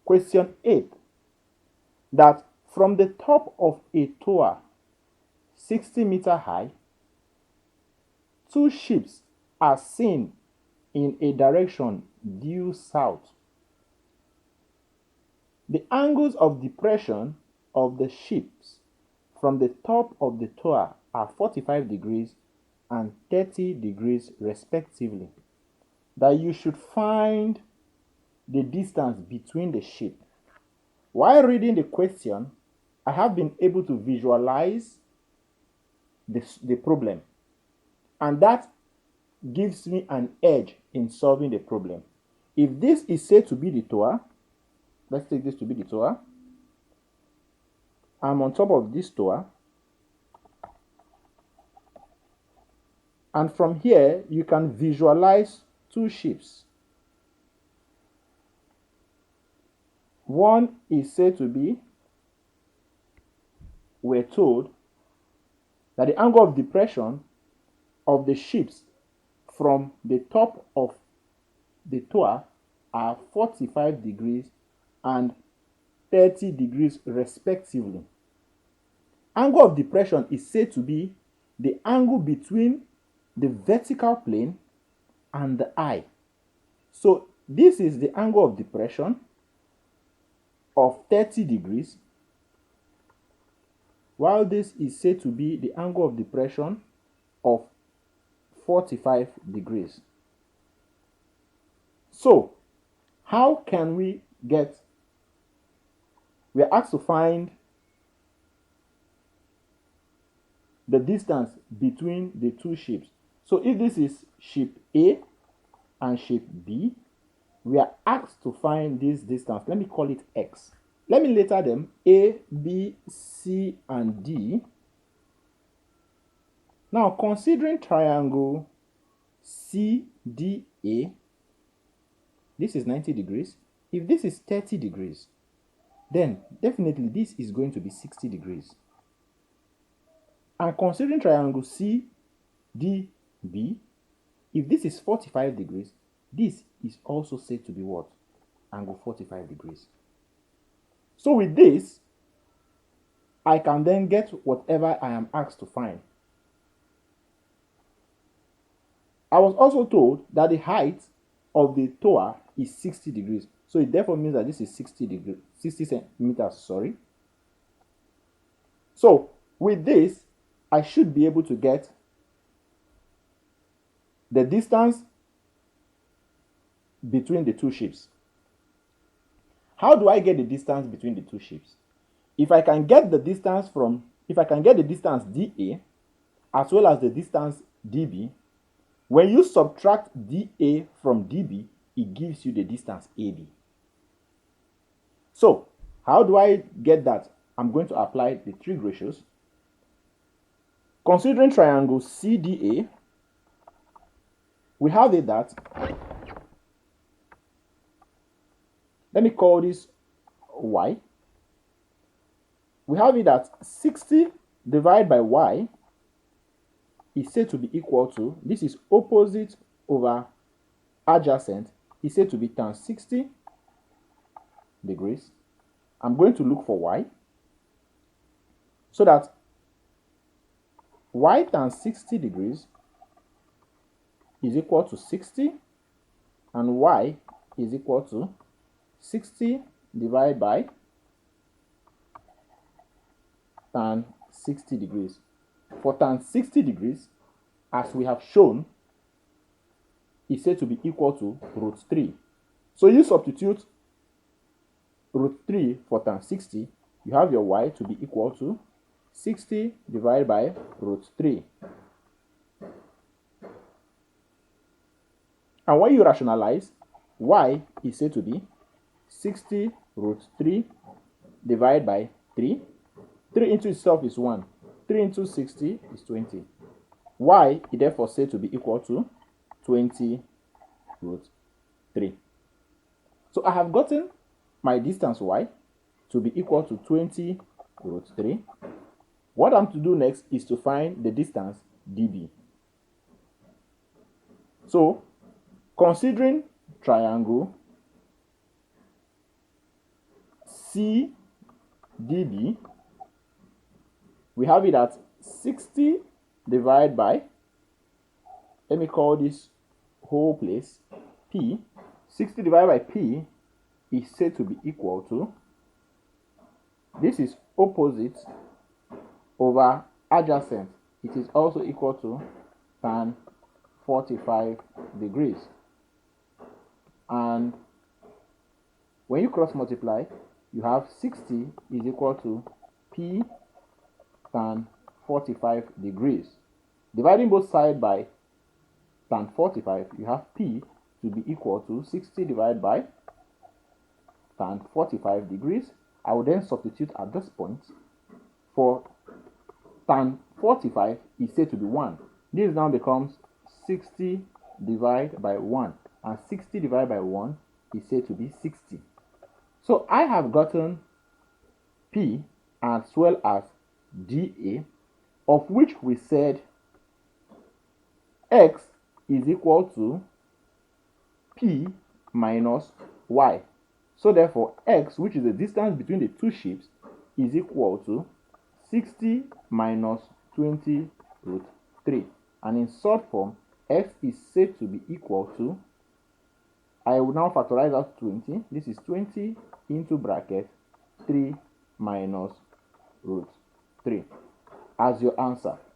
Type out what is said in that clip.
Question 8. That from the top of a tower 60-meter high, two ships are seen in a direction due south. The angles of depression of the ships from the top of the tower are 45 degrees and 30 degrees respectively. That you should find the distance between the ship. While reading the question, I have been able to visualize the problem, and that gives me an edge in solving the problem. If this is said to be the tower, let's take this to be the tower. I'm on top of this tower, and from here you can visualize two ships. One is said to be, we're told that the angle of depression of the ships from the top of the tower are 45 degrees and 30 degrees respectively. Angle of depression is said to be the angle between the vertical plane and the eye. So this is the angle of depression of 30 degrees, while this is said to be the angle of depression of 45 degrees. So, how can we are asked to find the distance between the two ships. So if this is ship A and ship B, we are asked to find this distance. Let me call it X. Let me letter them A, B, C, and D. Now, considering triangle CDA, this is 90 degrees. If this is 30 degrees, then definitely this is going to be 60 degrees. And considering triangle CDB, if this is 45 degrees, this is also said to be what? Angle 45 degrees. So with this, I can then get whatever I am asked to find. I was also told that the height of the tower is 60 degrees. So it therefore means that this is 60 centimeters, sorry. So with this, I should be able to get the distance between the two ships. How do I get the distance between the two ships? If I can get the distance DA as well as the distance DB, when you subtract DA from DB, it gives you the distance AB. So, how do I get that? I'm going to apply the trig ratios. Considering triangle CDA, we have it that, let me call this Y. We have it that 60 divided by Y is said to be equal to, this is opposite over adjacent, is said to be tan 60 degrees. I'm going to look for Y, so that Y tan 60 degrees is equal to 60, and Y is equal to 60 divided by tan 60 degrees. For tan 60 degrees, as we have shown, is said to be equal to root 3. So you substitute root 3 for tan 60, you have your Y to be equal to 60 divided by root 3. And when you rationalize, Y is said to be 60 root 3 divided by 3. 3 into itself is 1. 3 into 60 is 20. Y is therefore said to be equal to 20 root 3. So I have gotten my distance Y to be equal to 20 root 3. What I'm to do next is to find the distance DB. So, considering triangle dB, we have it at 60 divided by, let me call this whole place P. 60 divided by P is said to be equal to, this is opposite over adjacent. It is also equal to tan 45 degrees. And when you cross multiply, you have 60 is equal to P tan 45 degrees. Dividing both sides by tan 45, you have P to be equal to 60 divided by tan 45 degrees. I will then substitute at this point. For tan 45 is said to be 1. This now becomes 60 divided by 1. And 60 divided by 1 is said to be 60. So I have gotten P as well as dA, of which we said X is equal to P minus Y. So therefore, X, which is the distance between the two ships, is equal to 60 minus 20 root 3. And in short form, X is said to be equal to, I will now factorize out 20. This is 20 into bracket 3 minus root 3 as your answer.